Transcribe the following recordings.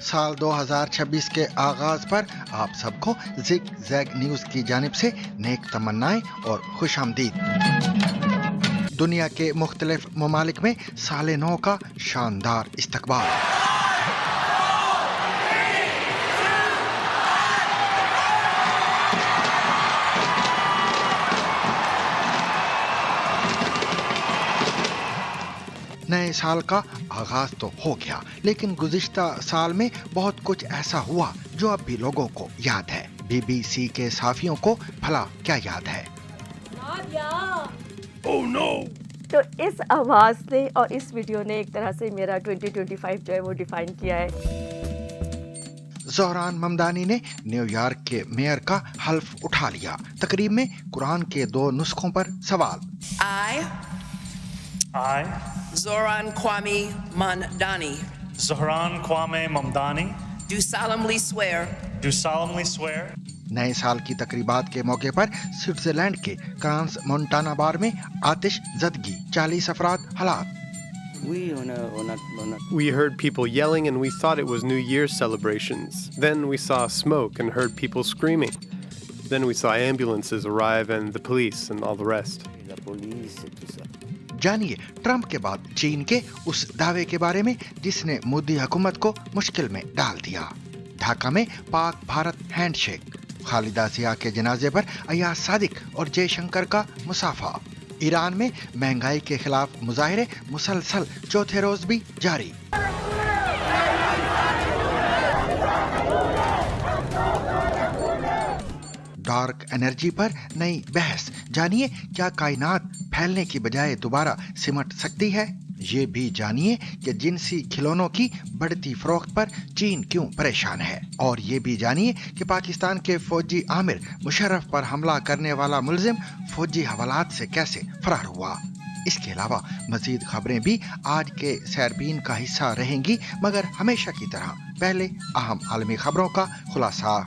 साल 2026 के आगाज पर आप सबको जिग जैग न्यूज की जानिब से नेक तमन्नाएं और खुशामदीद। दुनिया के मुख्तलिफ ममालिक में साल नौ का शानदार इस्तकबाल। नए साल का आगाज तो हो गया, लेकिन गुज़िश्ता साल में बहुत कुछ ऐसा हुआ जो अब भी लोगों को याद है। बीबीसी के साफियों को भला क्या याद है? Oh no! तो इस आवाज ने और इस वीडियो ने एक तरह से मेरा 2025 जो है वो डिफाइन किया है। ज़ोहरान ममदानी ने न्यूयॉर्क के मेयर का हल्फ उठा लिया। तकरीब में कुरान के 2 नुस्खों पर सवाल। I, Zohran Kwame Mamdani, Zohran Kwame Mamdani, do solemnly swear नए साल की तकरीबात के मौके पर स्विट्जरलैंड के क्रांस मोंटाना बार में आतिश ज़दगी, 40 अफराद हलाक। We heard people yelling and we thought it was New Year's celebrations. Then we saw smoke and heard people screaming. Then we saw ambulances arrive and the police and all the rest. जानिए Trump के बाद चीन के उस दावे के बारे में जिसने मोदी हुकूमत को मुश्किल में डाल दिया। ढाका में पाक भारत हैंडशेक। खालिदा जिया के जनाजे पर अय्याज सादिक और जयशंकर का मुसाफा। ईरान में महंगाई के खिलाफ मुजाहिरे मुसलसल चौथे रोज भी जारी। डार्क एनर्जी पर नई बहस। जानिए क्या कायनात फैलने की बजाय दोबारा सिमट सकती है? ये भी जानिए कि जिनसी खिलौनों की बढ़ती फरोख्त पर चीन क्यों परेशान है। और ये भी जानिए कि पाकिस्तान के फौजी आमिर मुशर्रफ पर हमला करने वाला मुलजिम फौजी हवालात से कैसे फरार हुआ। इसके अलावा मजीद खबरें भी आज के सैरबीन का हिस्सा रहेंगी, मगर हमेशा की तरह पहले अहम आलमी खबरों का खुलासा।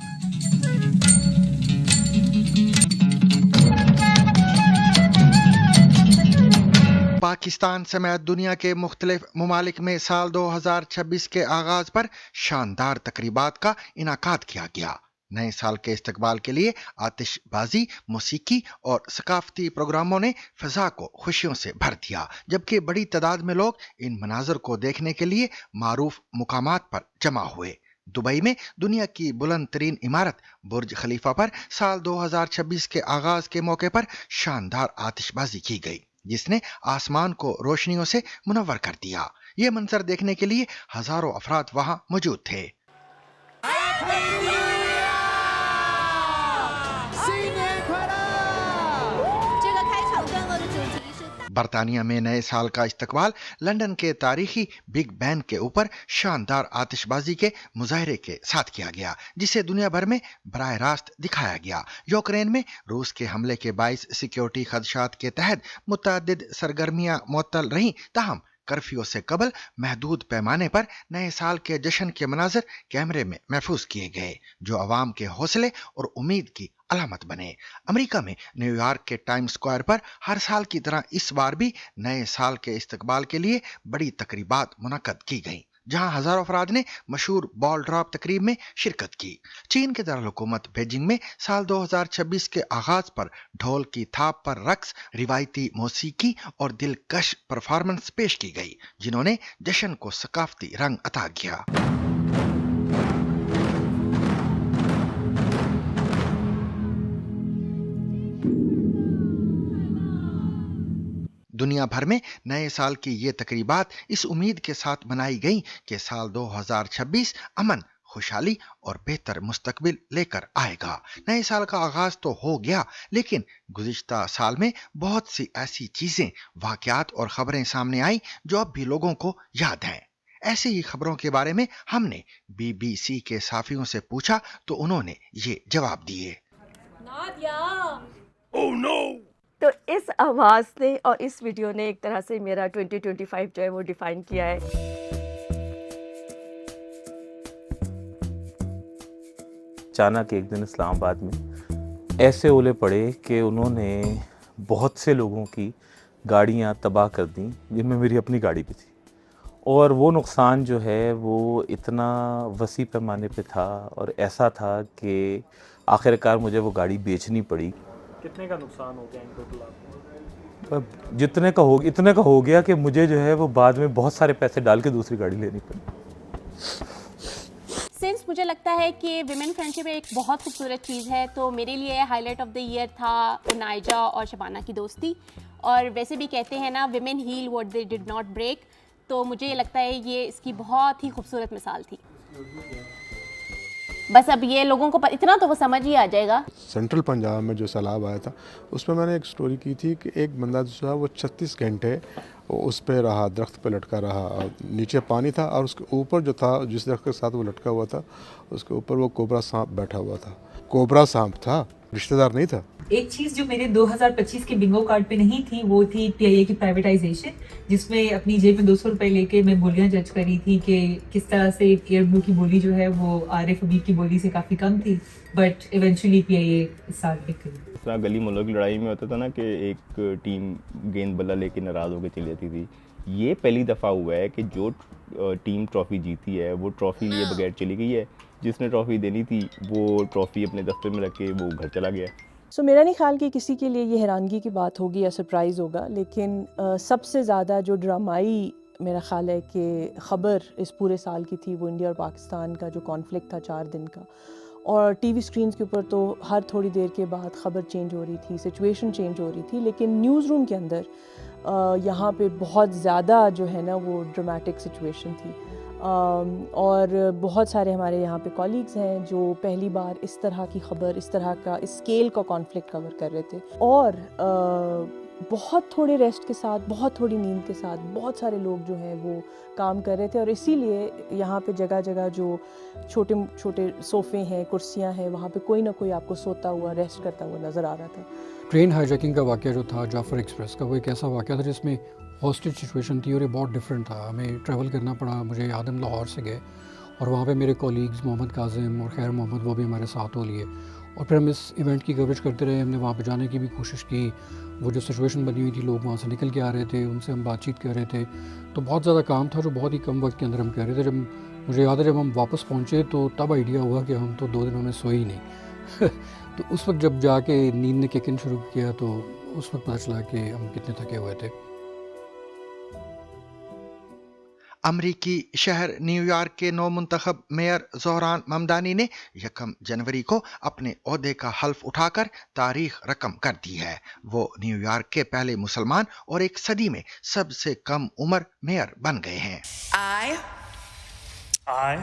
पाकिस्तान समेत दुनिया के मुख्तलिफ ममालिक में साल 2026 के आगाज पर शानदार तकरीबात का इनाकाद किया गया। नए साल के इस्तकबाल के लिए आतिशबाजी, मौसीकी और सकाफती प्रोग्रामों ने फिजा को खुशियों से भर दिया, जबकि बड़ी तादाद में लोग इन मनाजर को देखने के लिए मारूफ मुकामात पर जमा हुए। दुबई में दुनिया की बुलंद तरीन इमारत बुर्ज खलीफा पर साल 2026 के आगाज के मौके पर शानदार आतिशबाजी की गई, जिसने आसमान को रोशनियों से मुनव्वर कर दिया। ये मंजर देखने के लिए हजारों अफराद वहां मौजूद थे। बरतानिया में नए साल का इस्तकबाल लंदन के तारीखी बिग बैन के ऊपर शानदार आतिशबाजी के मुजाहरे के साथ किया गया, जिसे दुनिया भर में बराह रास्त दिखाया गया। यूक्रेन में रूस के हमले के बाइस सिक्योरिटी खदशात के तहत मुतअद्दिद सरगर्मियां मुअत्तल रहीं, ताहम कर्फ्यू से कबल महदूद पैमाने पर नए साल के जश्न के मनाजर कैमरे में महफूज किए गए, जो अवाम के हौसले और उम्मीद की अलामत बने। अमेरिका में न्यूयॉर्क के टाइम स्क्वायर पर हर साल की तरह इस बार भी नए साल के इस्तकबाल के लिए बड़ी तकरीबात मुनक्कद की गईं, जहां हजारों अफराद ने मशहूर बॉल ड्रॉप तकरीब में शिरकत की। चीन के दारुल हुकूमत बीजिंग में साल 2026 के आगाज पर ढोल की थाप पर रक्स, रिवायती मौसीकी और दिलकश परफॉर्मेंस पेश की गई, जिन्होंने जश्न को सकाफती रंग अता किया। दुनिया भर में नए साल की ये तकरीबात इस उम्मीद के साथ मनाई गई कि साल 2026 अमन, खुशहाली और बेहतर मुस्तकबिल लेकर आएगा। नए साल का आगाज तो हो गया, लेकिन गुज़िश्ता साल में बहुत सी ऐसी चीजें, वाक़यात और खबरें सामने आई जो अब भी लोगों को याद हैं। ऐसी ही खबरों के बारे में हमने बीबीसी के साफियों से पूछा तो उन्होंने ये जवाब दिए। Oh no! तो इस आवाज ने और इस वीडियो ने एक तरह से मेरा 2025 जो है वो डिफाइन किया है। अचानक एक दिन इस्लामाबाद में ऐसे ओले पड़े कि उन्होंने बहुत से लोगों की गाड़ियां तबाह कर दी, जिनमें मेरी अपनी गाड़ी भी थी। اور وہ نقصان جو ہے وہ اتنا وسیع پیمانے پہ تھا اور ایسا تھا کہ آخر کار مجھے وہ گاڑی بیچنی پڑی. کتنے کا نقصان ہو گیا ان ٹوٹل آپ کو؟ اتنے کا ہو گیا کہ مجھے جو ہے وہ بعد میں بہت سارے پیسے ڈال کے دوسری گاڑی لینی پڑی. سنس مجھے لگتا ہے کہ ویمن فرینڈشپ ایک بہت خوبصورت چیز ہے، تو میرے لیے highlight of the year تھا نائجا اور شبانہ کی دوستی. اور ویسے بھی کہتے ہیں نا women heal what they did not break, تو مجھے یہ لگتا ہے یہ اس کی بہت ہی خوبصورت مثال تھی. بس اب یہ لوگوں کو اتنا تو وہ سمجھ ہی آ جائے گا. سینٹرل پنجاب میں جو سیلاب آیا تھا اس میں نے ایک سٹوری کی تھی کہ ایک بندہ جو ہے وہ 36 گھنٹے اس پہ رہا، درخت پہ لٹکا رہا، اور نیچے پانی تھا اور اس کے اوپر جو تھا جس درخت کے ساتھ وہ لٹکا ہوا تھا اس کے اوپر وہ کوبرا سانپ بیٹھا ہوا تھا. کوبرا سانپ تھا، رشتہ دار نہیں تھا. ایک چیز جو میرے 2025 کے بنگو کارڈ پہ نہیں تھی وہ تھی پی آئی اے کی پرائیویٹائزیشن، جس میں اپنی جیب میں 200 روپے لے کے میں بولیاں جج کری تھی کہ کس طرح سے ایئر بلو کی بولی جو ہے وہ عارف حبیب کی بولی سے کافی کم تھی، بٹ ایونچولی پی آئی اے اس سال بک گئی. اس طرح گلی محلوں کی لڑائی میں ہوتا تھا نا کہ ایک ٹیم گیند بلا لے کے ناراض ہو کے چلی جاتی تھی. یہ پہلی دفعہ ہوا ہے کہ جو ٹیم ٹرافی جیتی ہے وہ ٹرافی لیے بغیر چلی گئی ہے، جس نے ٹرافی دینی تھی وہ ٹرافی اپنے دفتر میں رکھ کے وہ گھر چلا گیا. میرا نہیں خیال کہ کسی کے لیے یہ حیرانگی کی بات ہوگی یا سرپرائز ہوگا، لیکن سب سے زیادہ جو ڈرامائی میرا خیال ہے کہ خبر اس پورے سال کی تھی وہ انڈیا اور پاکستان کا جو کانفلکٹ تھا 4 دن کا. اور ٹی وی اسکرینز کے اوپر تو ہر تھوڑی دیر کے بعد خبر چینج ہو رہی تھی، سچویشن چینج ہو رہی تھی، لیکن نیوز روم کے اندر یہاں پہ بہت زیادہ جو ہے نا وہ ڈرامیٹک سچویشن تھی. اور بہت سارے ہمارے یہاں پہ کولیگز ہیں جو پہلی بار اس طرح کی خبر، اس طرح کا اسکیل کا کانفلکٹ کور کر رہے تھے، اور بہت تھوڑے ریسٹ کے ساتھ، بہت تھوڑی نیند کے ساتھ بہت سارے لوگ جو ہیں وہ کام کر رہے تھے. اور اسی لیے یہاں پہ جگہ جگہ جو چھوٹے چھوٹے صوفے ہیں، کرسیاں ہیں، وہاں پہ کوئی نہ کوئی آپ کو سوتا ہوا، ریسٹ کرتا ہوا نظر آ رہا تھا. ٹرین ہائی جیکنگ کا واقعہ جو تھا جعفر ایکسپریس کا، وہ ایک ایسا واقعہ تھا جس میں ہاسٹیج سچویشن تھی اور یہ بہت ڈفرینٹ تھا. ہمیں ٹریول کرنا پڑا. مجھے یاد ہے ہم لاہور سے گئے اور وہاں پہ میرے کولیگز محمد کاظم اور خیر محمد وہ بھی ہمارے ساتھ ہو لیے، اور پھر ہم اس ایونٹ کی کوریج کرتے رہے. ہم نے وہاں پہ جانے کی بھی کوشش کی. وہ جو سچویشن بنی ہوئی تھی، لوگ وہاں سے نکل کے آ رہے تھے، ان سے ہم بات چیت کر رہے تھے، تو بہت زیادہ کام تھا جو بہت ہی کم وقت کے اندر ہم کر رہے تھے. جب مجھے یاد ہے جب ہم واپس پہنچے تو تب آئیڈیا ہوا کہ ہم تو 2 دنوں میں سوئے ہی نہیں. تو اس وقت جب جا کے نیند نے کک ان شروع کیا تو اس وقت پتہ چلا کہ ہم کتنے تھکے ہوئے تھے. امریکی شہر نیو یارک کے نو منتخب میئر زہران ممدانی نے 1 جنوری کو اپنے عہدے کا حلف اٹھا کر تاریخ رقم کر دی ہے. وہ نیو یارک کے پہلے مسلمان اور ایک صدی میں سب سے کم عمر میئر بن گئے ہیں. I,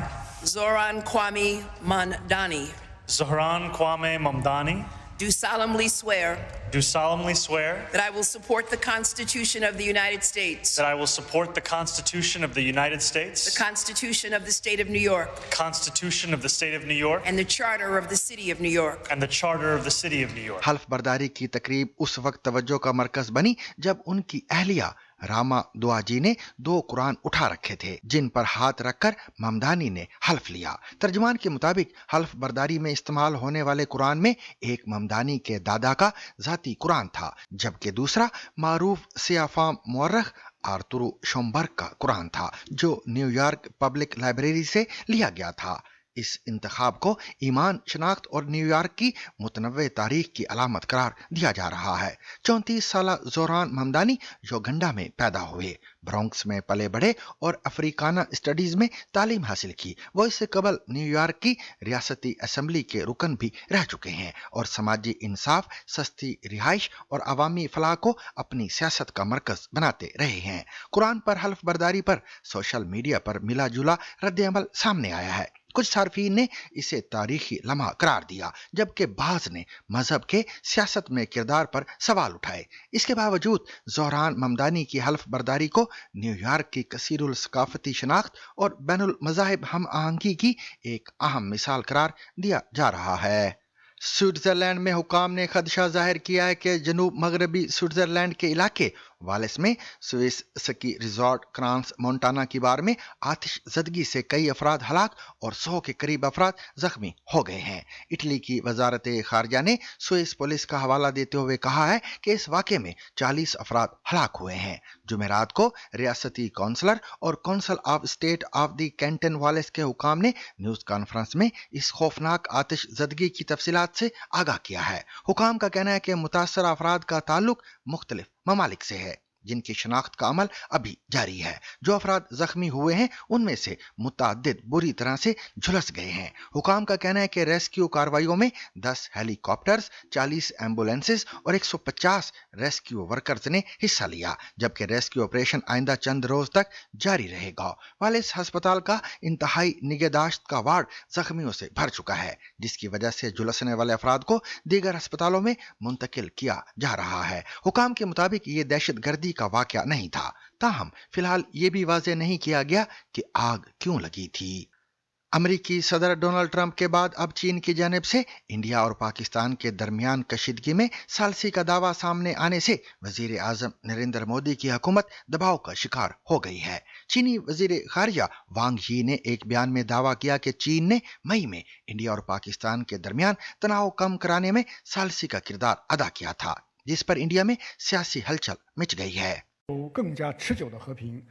Zohran Kwame Mamdani, Zohran Kwame Mamdani, do solemnly swear that I will support the Constitution of the United States, I will support the Constitution of the United States, the Constitution of the State of New York, the Constitution of the State of New York, and the Charter of the City of New York. and the Charter of the City of New York. حلف برداری کی تقریب اس وقت توجہ کا مرکز بنی جب ان کی اہلیہ راما دعا جی نے 2 قرآن اٹھا رکھے تھے جن پر ہاتھ رکھ کر ممدانی نے حلف لیا. ترجمان کے مطابق حلف برداری میں استعمال ہونے والے قرآن میں ایک ممدانی کے دادا کا ذاتی قرآن تھا، جبکہ دوسرا معروف سیاہ فام مورخ آرتورو شومبرگ کا قرآن تھا جو نیو یارک پبلک لائبریری سے لیا گیا تھا. اس انتخاب کو ایمان، شناخت اور نیو یارک کی متنوع تاریخ کی علامت قرار دیا جا رہا ہے. 34 سالہ زہران ممدانی یوگنڈا میں پیدا ہوئے، برونکس میں پلے بڑھے اور افریکانہ اسٹڈیز میں تعلیم حاصل کی. وہ اس سے قبل نیو یارک کی ریاستی اسمبلی کے رکن بھی رہ چکے ہیں اور سماجی انصاف، سستی رہائش اور عوامی فلاح کو اپنی سیاست کا مرکز بناتے رہے ہیں. قرآن پر حلف برداری پر سوشل میڈیا پر ملا جلا رد عمل سامنے آیا ہے. کچھ صارفین نے اسے تاریخی لمحہ قرار دیا جبکہ بعض نے مذہب کے سیاست میں کردار پر سوال اٹھائے. اس کے باوجود زہران ممدانی کی حلف برداری کو نیو یارک کی کثیر الثقافتی شناخت اور بین المذاہب ہم آہنگی کی ایک اہم مثال قرار دیا جا رہا ہے. سوئٹزرلینڈ میں حکام نے خدشہ ظاہر کیا ہے کہ جنوب مغربی سوئٹزرلینڈ کے علاقے वालेस में Swiss ski resort cross Montana की बार में आतिश ज़दगी से कई अफराद हलाक और 100 के करीब अफराद जख्मी हो गए हैं। इटली की वजारत खारजा ने स्विस पुलिस का हवाला देते हुए कहा है कि इस वाक़े में 40 अफराद हलाक हुए हैं। जुमेरात को रियासती काउंसलर और council of state of the Canton wireless के हुकाम ने न्यूज़ कॉन्फ्रेंस में इस खौफनाक आतिश ज़दगी की तफसीलात से आगाह किया है। हुकाम का कहना है कि मुतासर अफराद का ताल्लुक मुख्तलिफ ममालिक से है, जिनकी शनाख्त का अमल अभी जारी है। जो अफराद जख्मी हुए हैं उनमें से मुतअद्दिद बुरी तरह से झुलस गए हैं। हुकाम का कहना है कि रेस्क्यू कार्रवाइयों में 10 हेलीकॉप्टर्स, 40 एम्बुलेंसेस और 150 रेस्क्यू वर्कर्स ने हिस्सा लिया, जबकि रेस्क्यू ऑपरेशन आइंदा चंद रोज तक जारी रहेगा। वालेस अस्पताल का इंतहाई निगहदाश्त का वार्ड जख्मियों से भर चुका है, जिसकी वजह से झुलसने वाले अफराद को दीगर अस्पतालों में मुंतकिल किया जा रहा है। हुकाम के मुताबिक ये दहशतगर्दी का वाकया नहीं था, ताहम फिलहाल ये भी वाज़ेह नहीं किया गया कि आग क्यों लगी थी। अमेरिकी सदर डोनाल्ड ट्रंप के बाद अब चीन की जानिब से इंडिया और पाकिस्तान के दरमियान कशीदगी में सालसी का दावा सामने आने से वजीर आजम नरेंद्र मोदी की हुकूमत दबाव का शिकार हो गई है। चीनी वजीर खारजा वांग यी ने एक बयान में दावा किया कि चीन ने मई में इंडिया और पाकिस्तान के दरमियान तनाव कम कराने में सालसी का किरदार अदा किया था, जिस पर इंडिया में सियासी हलचल मच गई है। 更加持久的和平，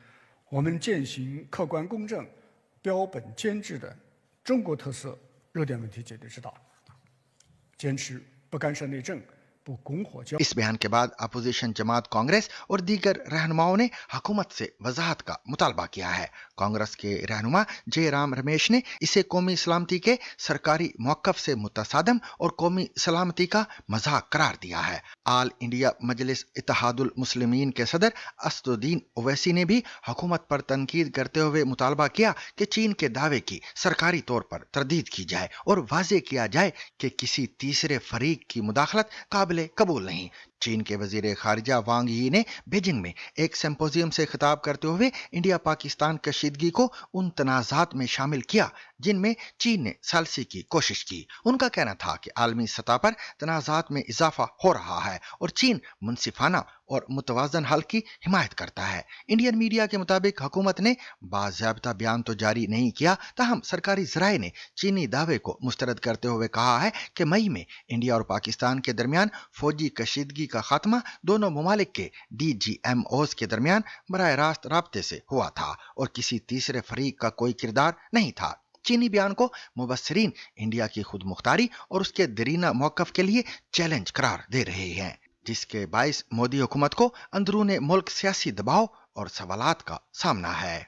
我们践行客观公正、标本兼治的中国特色热点问题解决之道，坚持不干涉内政、不拱火交。 इस बयान के बाद अपोजिशन जमात कांग्रेस और दीगर रहनुमाओं ने हुकूमत से वजाहत का मुतालबा किया है। कांग्रेस के रहनुमा जयराम रमेश ने इसे कौमी सलामती के सरकारी मौक़िफ़ से मुतसादम और कौमी सलामती का मजाक करार दिया है। आल इंडिया मजलिस इत्तेहादुल मुस्लिमीन के सदर असदुद्दीन ओवैसी ने भी हुकूमत पर तनकीद करते हुए मुतालबा किया कि चीन के दावे की सरकारी तौर पर तरदीद की जाए और वाज़ेह किया जाए कि किसी तीसरे फरीक की मुदाखलत काबिल कबूल नहीं। चीन के वजीर खारजा वांग यी ने बीजिंग में एक सिंपोजियम से खिताब करते हुए इंडिया पाकिस्तान कशीदगी को उन तनाज़ात में शामिल किया जिनमें चीन ने सालसी की कोशिश की। उनका कहना था कि आलमी सतह पर तनाज़ात में इजाफा हो रहा है और चीन मुनसिफाना और मुतवाज़न हल की हिमायत करता है। इंडियन मीडिया के मुताबिक हुकूमत ने बाज़ाब्ता बयान तो जारी नहीं किया, ताहम सरकारी ज़राए ने चीनी दावे को मुस्तरद करते हुए कहा है कि मई में इंडिया और पाकिस्तान के दरमियान फौजी कशीदगी का खात्मा दोनों ममालिक के DGMOs के दरमियान बराह रास्त राब्ते से हुआ था और किसी तीसरे फरीक का कोई किरदार नहीं था। चीनी बयान को मुबस्सिरीन इंडिया की खुद मुख्तारी और उसके दरीना मौक़िफ़ के लिए चैलेंज करार दे रहे हैं, जिसके बाइस मोदी हुकूमत को अंदरूने मुल्क सियासी दबाव और सवालात का सामना है।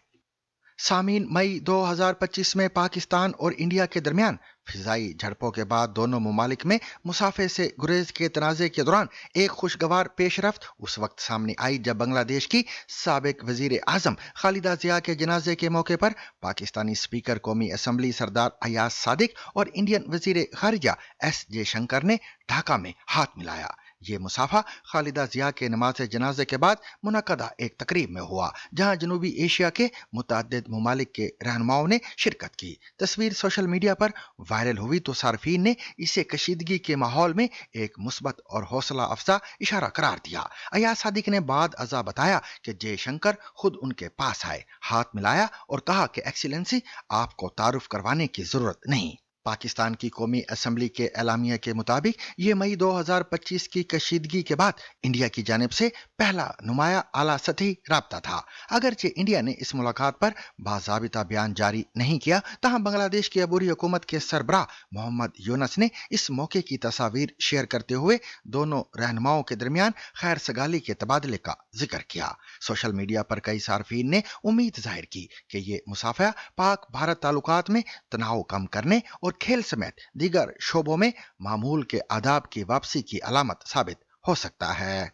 सामीन, मई 2025 में पाकिस्तान और इंडिया के दरमियान फिजाई झड़पों के बाद दोनों ममालिक में मुसाफे से गुरेज के तनाज़े के दौरान एक खुशगवार पेशरफ्त उस वक्त सामने आई जब बांग्लादेश की साबिक वजीर आजम खालिदा जिया के जनाजे के मौके पर पाकिस्तानी स्पीकर कौमी असम्बली सरदार अयाज सादिक और इंडियन वजीर खारिजा S जयशंकर ने ढाका में हाथ मिलाया। ये मुसाफा खालिदा जिया के नमाज जनाजे के बाद मुनक़दा एक तकरीब में हुआ, जहां जनूबी एशिया के मुतअद्दिद ममालिक के रहनुमाओं ने शिरकत की। तस्वीर सोशल मीडिया पर वायरल हुई तो सार्फिन ने इसे कशीदगी के माहौल में एक मुस्बत और हौसला अफजा इशारा करार दिया। अयाज सादिक ने बाद अज़ा बताया कि जयशंकर खुद उनके पास आए, हाथ मिलाया और कहा कि एक्सीलेंसी, आपको तारुफ करवाने की जरूरत नहीं। पाकिस्तान की कौमी असम्बली के एलामिया के मुताबिक ये मई 2025 की कशीदगी के बाद इंडिया की जानिब से पहला नुमाया आला सतही राब्ता था। अगरचे इंडिया ने इस मुलाकात पर बाज़ाबिता बयान जारी नहीं किया, तहाँ बांग्लादेश की अबूरी हुकूमत के सरबराह मोहम्मद यूनस ने इस मौके की तस्वीर शेयर करते हुए दोनों रहनुमाओं के दरमियान खैर सगाली के तबादले का जिक्र किया। सोशल मीडिया पर कई सार्फिन ने उम्मीद जाहिर की कि ये मुसाफा पाक भारत ताल्लुकात में तनाव कम करने और खेल समेत दीगर शोबों में मामूल के आदाब की वापसी की अलामत साबित हो सकता है।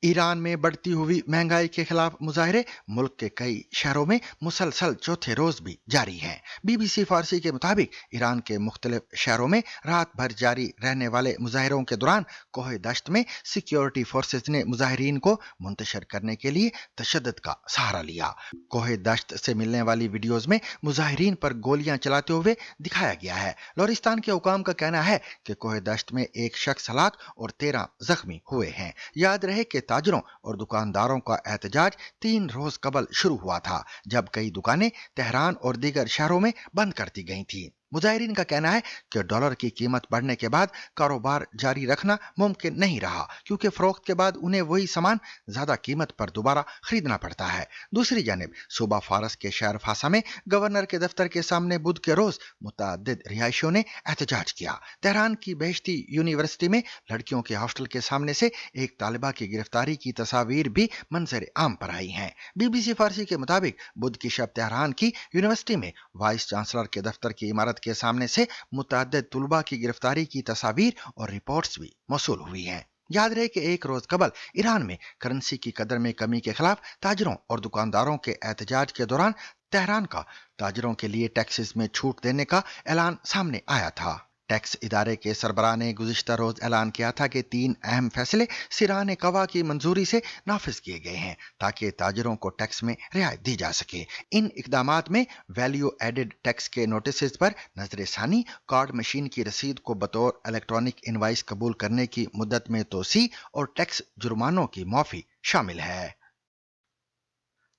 ईरान में बढ़ती हुई महंगाई के खिलाफ मुजाहरे मुल्क के कई शहरों में मुसलसल चौथे रोज भी जारी हैं। BBC फारसी के मुताबिक ईरान के मुख्तलिफ शहरों में रात भर जारी रहने वाले मुजाहरों के दौरान कोहे दश्त में सिक्योरिटी फोर्सेज ने मुजाहिरीन को मुंतशर करने के लिए तशद्दुद का सहारा लिया। कोहे दश्त से मिलने वाली वीडियोज में मुजाहिरीन पर गोलियां चलाते हुए दिखाया गया है। लोरिस्तान के हुकाम का कहना है कि कोहे दश्त में एक शख्स हलाक और 13 जख्मी हुए हैं। याद रहे कि ताजरों और दुकानदारों का एहतजाज 3 रोज कबल शुरू हुआ था, जब कई दुकानें तेहरान और दीगर शहरों में बंद कर दी गई थीं। मुजाहिरीन का कहना है कि डॉलर की कीमत बढ़ने के बाद कारोबार जारी रखना मुमकिन नहीं रहा, क्योंकि फरोख्त के बाद उन्हें वही सामान ज्यादा कीमत पर दोबारा खरीदना पड़ता है। दूसरी जानिब सूबा फारस के शहर फासा में गवर्नर के दफ्तर के सामने बुध के रोज मुतअद्दिद रिहायशियों ने एहतजाज किया। तेहरान की बेहश्ती यूनिवर्सिटी में लड़कियों के हॉस्टल के सामने से एक तालिबा की गिरफ्तारी की तस्वीर भी मंजर आम पर आई हैं। BBC फारसी के मुताबिक बुध की शब तेहरान की यूनिवर्सिटी में वाइस चांसलर के दफ्तर की इमारत के सामने से मुतअद्दिद तुलबा की गिरफ्तारी की तस्वीर और रिपोर्ट्स भी मौसूल हुई हैं। याद रहे कि एक रोज कबल ईरान में करेंसी की कदर में कमी के खिलाफ ताजरों और दुकानदारों के एहतजाज के दौरान तेहरान का ताजरों के लिए टैक्सेस में छूट देने का ऐलान सामने आया था। टैक्स इदारे के सरबराह ने गुज़िश्ता रोज ऐलान किया था कि 3 अहम फैसले सिराने कवा की मंजूरी से नाफिज किए गए हैं ताकि ताजरों को टैक्स में रियायत दी जा सके। इन इकदामात में वैल्यू एडेड टैक्स के नोटिस पर नजरसानी, कार्ड मशीन की रसीद को बतौर इलेक्ट्रॉनिक इनवाइस कबूल करने की मुद्दत में तोसी और टैक्स जुर्मानों की माफी शामिल है।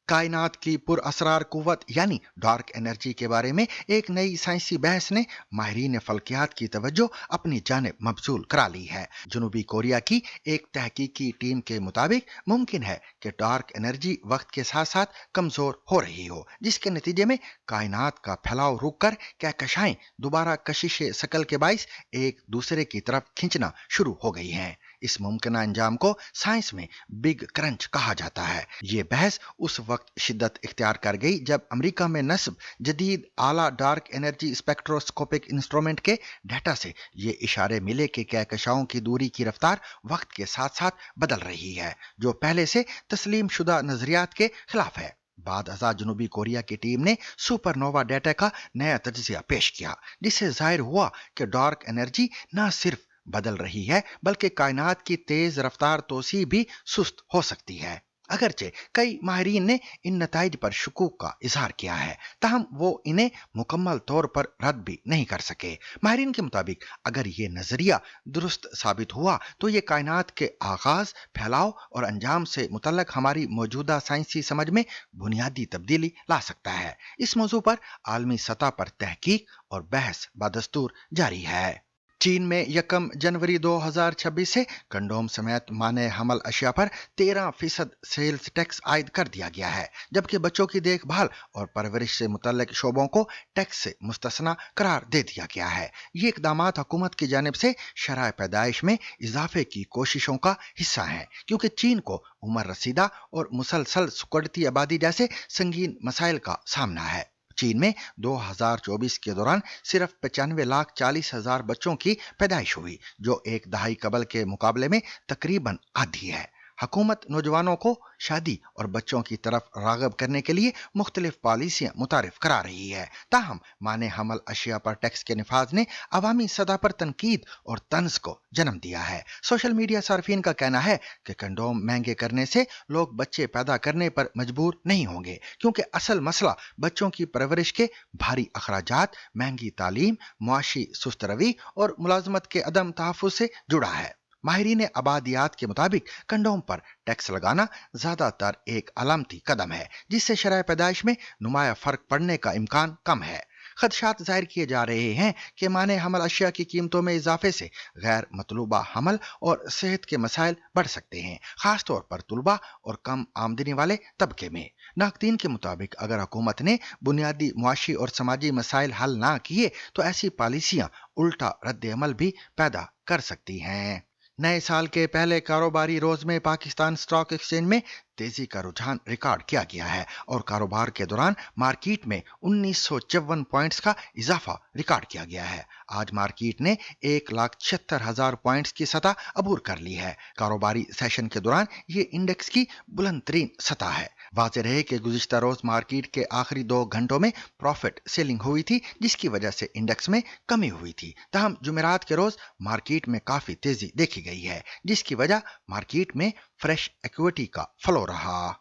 कायनात की पुरअसरार कुव्वत यानी डार्क एनर्जी के बारे में एक नई साइंसी बहस ने माहिरीन फल्कियात की तवज्जो अपनी जानिब मबजूल करा ली है। जनूबी कोरिया की एक तहकीकी टीम के मुताबिक मुमकिन है कि डार्क एनर्जी वक्त के साथ साथ कमजोर हो रही हो, जिसके नतीजे में कायनात का फैलाव रुक कर कहकशाएं दोबारा कशिश शकल के बाइस एक दूसरे की तरफ खींचना शुरू हो गई हैं। इस मुमकिन अंजाम को साइंस में बिग क्रंच कहा जाता है। ये बहस उस वक्त शिद्दत इख्तियार कर गई जब अमेरिका में नस्ब जदीद आला डार्क एनर्जी स्पेक्ट्रोस्कोपिक इंस्ट्रूमेंट के डाटा से ये इशारे मिले कि कहकशाओं की दूरी की रफ्तार वक्त के साथ साथ बदल रही है, जो पहले से तस्लीम शुदा नजरियात के खिलाफ है। बाद अज़ा जनूबी कोरिया की टीम ने सुपरनोवा डाटा का नया तज्जिया पेश किया, जिससे जाहिर हुआ कि डार्क एनर्जी न सिर्फ बदल रही है बल्कि कायनात की तेज रफ्तार तोसी भी सुस्त हो सकती है। अगरचे कई माहिरीन ने इन नताइज पर शुकूक का इजहार किया है, ताहम वो इन्हें मुकम्मल तौर पर रद्द भी नहीं कर सके। माहिरीन के मुताबिक अगर ये नजरिया दुरुस्त साबित हुआ तो ये कायनात के आगाज, फैलाव और अंजाम से मुतल्लक हमारी मौजूदा साइंसी समझ में बुनियादी तब्दीली ला सकता है। इस मौजू पर आलमी सतह पर तहकीक और बहस बदस्तूर जारी है। चीन में 1 जनवरी 2026 से कंडोम समेत माने हमल अशिया पर 13% सेल्स टैक्स आयद कर दिया गया है, जबकि बच्चों की देखभाल और परवरिश से मुतल्लिक शोबों को टैक्स से मुस्तस्ना करार दे दिया गया है। ये इकदामात हुकूमत की जानिब से शरह पैदाइश में इजाफे की कोशिशों का हिस्सा हैं, क्योंकि चीन को उम्र रसीदा और मुसलसल सुकड़ती आबादी जैसे संगीन मसाइल का सामना है। चीन में 2024 के दौरान सिर्फ 95,40,000 बच्चों की पैदाइश हुई, जो एक दहाई कबल के मुकाबले में तकरीबन आधी है। हुकूमत नौजवानों को शादी और बच्चों की तरफ राग़ब करने के लिए मुख्तलिफ पॉलिसियां मुतारिफ करा रही है, ताहम माने हमल अशिया पर टैक्स के निफाज ने अवामी सतह पर तनकीद और तंज को जन्म दिया है। सोशल मीडिया सार्फिन का कहना है कि कंडोम महंगे करने से लोग बच्चे पैदा करने पर मजबूर नहीं होंगे, क्योंकि असल मसला बच्चों की परवरिश के भारी अखराजात, महंगी तालीम, मुआशी सुस्त रवी और मुलाजमत के अदम तहफ़्फ़ुज़ से जुड़ा है। माहिरीन आबादियात के मुताबिक कंडोम पर टैक्स लगाना ज्यादातर एक अलामती कदम है, जिससे शरह पैदाइश में नुमाया फर्क पड़ने का इम्कान कम है। खदशात जाहिर किए जा रहे हैं कि माने हमल अशिया की कीमतों में इजाफे से गैर मतलूबा हमल और सेहत के मसाइल बढ़ सकते हैं, खासतौर पर तुलबा और कम आमदनी वाले तबके में। नाक़दीन के मुताबिक अगर हुकूमत ने बुनियादी मुआशी और समाजी मसाइल हल ना किए तो ऐसी पॉलिसियां उल्टा रद्द अमल भी पैदा कर सकती हैं। नए साल के पहले कारोबारी रोज में पाकिस्तान स्टॉक एक्सचेंज में तेजी का रुझान रिकॉर्ड किया गया है और कारोबार के दौरान मार्केट में 1954 पॉइंट्स का इजाफा रिकॉर्ड किया गया है। आज मार्केट ने 1,76,000 पॉइंट्स की सतह अबूर कर ली है। कारोबारी सेशन के दौरान ये इंडेक्स की बुलंद तरीन सतह है। वाज़ेह रहे कि गुज़िश्ता रोज मार्केट के आखिरी 2 घंटों में प्रॉफिट सेलिंग हुई थी, जिसकी वजह से इंडेक्स में कमी हुई थी। ताहम जुमेरात के रोज मार्केट में काफी तेजी देखी गई है, जिसकी वजह मार्केट में फ्रेश इक्विटी का फ्लो रहा।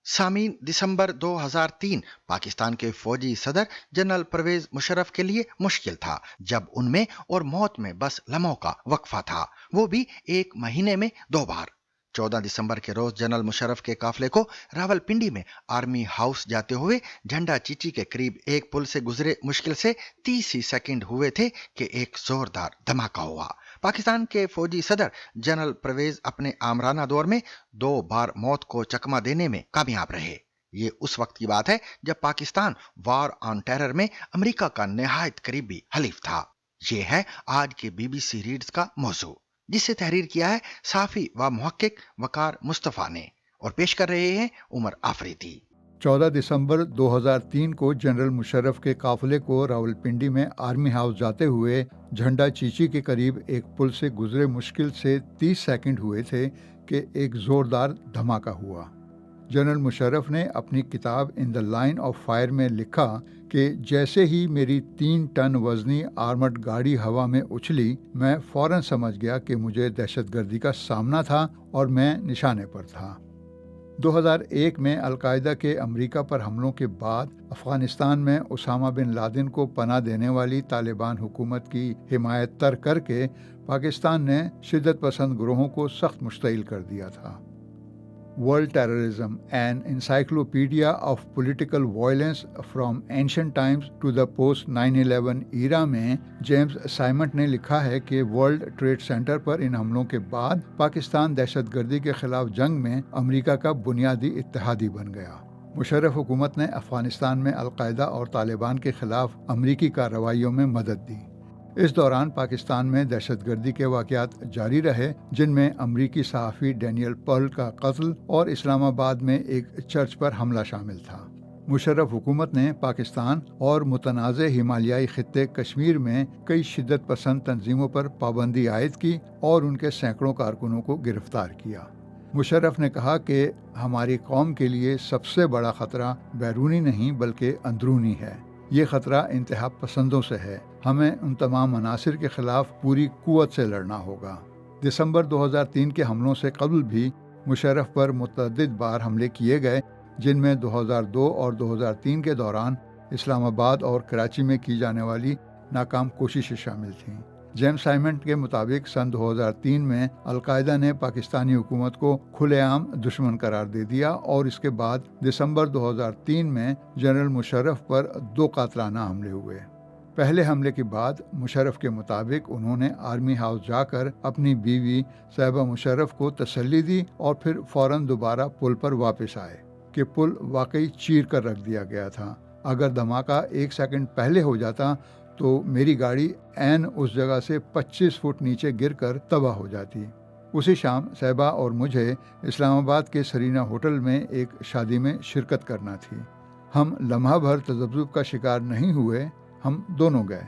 सामीन, दिसंबर 2003 पाकिस्तान के फौजी सदर जनरल परवेज मुशर्रफ के लिए मुश्किल था, जब उनमें और मौत में बस लम्हों का वक्फा था, वो भी 1 महीने में 2 बार। 14 दिसंबर के रोज जनरल मुशर्रफ के काफिले को रावलपिंडी में आर्मी हाउस जाते हुए झंडा चीची के करीब एक पुल से गुजरे मुश्किल से 30 ही सेकंड हुए थे कि एक जोरदार धमाका हुआ। पाकिस्तान के फौजी सदर जनरल परवेज अपने आमराना दौर में 2 बार मौत को चकमा देने में कामयाब रहे। ये उस वक्त की बात है जब पाकिस्तान वॉर ऑन टेरर में अमेरिका का निहायत करीबी हलीफ था। ये है आज के BBC रीड्स का मौजू, जिसे तहरीर किया है साफी व मुहक्किक वकार मुस्तफा ने, और पेश कर रहे हैं उमर आफरीदी। 14 दिसंबर 2003 को जनरल मुशर्रफ के काफिले को रावलपिंडी में आर्मी हाउस जाते हुए झंडा चीची के करीब एक पुल से गुजरे मुश्किल से 30 सेकंड हुए थे कि एक जोरदार धमाका हुआ। जनरल मुशर्रफ ने अपनी किताब in the line of fire में लिखा कि जैसे ही मेरी 3 टन वजनी आर्मर्ड गाड़ी हवा में उछली, मैं फौरन समझ गया कि मुझे दहशतगर्दी का सामना था और मैं निशाने पर था। 2001 में अलकायदा के अमेरिका पर हमलों के बाद अफगानिस्तान में उसामा बिन लादेन को पनाह देने वाली तालिबान हुकूमत की हिमायत तर्क करके पाकिस्तान ने शिद्दत पसंद ग्रोहों को सख्त मुश्तइल कर दिया था। World Terrorism, an encyclopedia of political violence from ancient times to the post 9/11 era में जेम्स साइमंट ने लिखा है कि वर्ल्ड ट्रेड सेंटर पर इन हमलों के बाद पाकिस्तान दहशतगर्दी के खिलाफ जंग में अमेरिका का बुनियादी इत्तेहादी बन गया। मुशर्रफ हुकूमत ने अफगानिस्तान में अलकायदा और तालिबान के खिलाफ अमरीकी कार्रवाइयों में मदद दी। इस दौरान पाकिस्तान में दहशतगर्दी के वाक़यात जारी रहे, जिनमें अमरीकी सहाफ़ी डैनियल पर्ल का कत्ल और इस्लामाबाद में एक चर्च पर हमला शामिल था। मुशर्रफ हुकूमत ने पाकिस्तान और मुतनाज़ हिमालयाई खित्ते कश्मीर में कई शिद्दत पसंद तंजीमों पर पाबंदी आयद की और उनके सैकड़ों कारकुनों को गिरफ्तार किया। मुशर्रफ ने कहा कि हमारी कौम के लिए सबसे बड़ा ख़तरा बैरूनी नहीं बल्कि अंदरूनी है। ये ख़तरा इंतहा पसंदों से है। हमें उन तमाम अनासिर के ख़िलाफ़ पूरी कुव्वत से लड़ना होगा। दिसंबर 2003 के हमलों से कबल भी मुशर्रफ पर मुतअद्दिद बार हमले किए गए, जिनमें 2002 और 2003 के दौरान इस्लामाबाद और कराची में की जाने वाली नाकाम कोशिशें शामिल थीं। जेम्स साइमंट के मुताबिक सन 2003 में अलकायदा ने पाकिस्तानी हुकूमत को खुलेआम दुश्मन करार दे दिया और इसके बाद दिसंबर 2003 में जनरल मुशर्रफ पर 2 कातलाना हमले हुए। पहले हमले के बाद मुशर्रफ के मुताबिक उन्होंने आर्मी हाउस जाकर अपनी बीवी साहिबा मुशर्रफ को तसल्ली दी और फिर फौरन दोबारा पुल पर वापस आए कि पुल वाकई चीर कर रख दिया गया था। अगर धमाका 1 सेकंड पहले हो जाता तो मेरी गाड़ी ऐन उस जगह से 25 फुट नीचे गिरकर तबाह हो जाती। उसी शाम साहिबा और मुझे इस्लामाबाद के सरीना होटल में एक शादी में शिरकत करना थी। हम लम्हा भर तज़ब्ज़ुब का शिकार नहीं हुए, हम दोनों गए।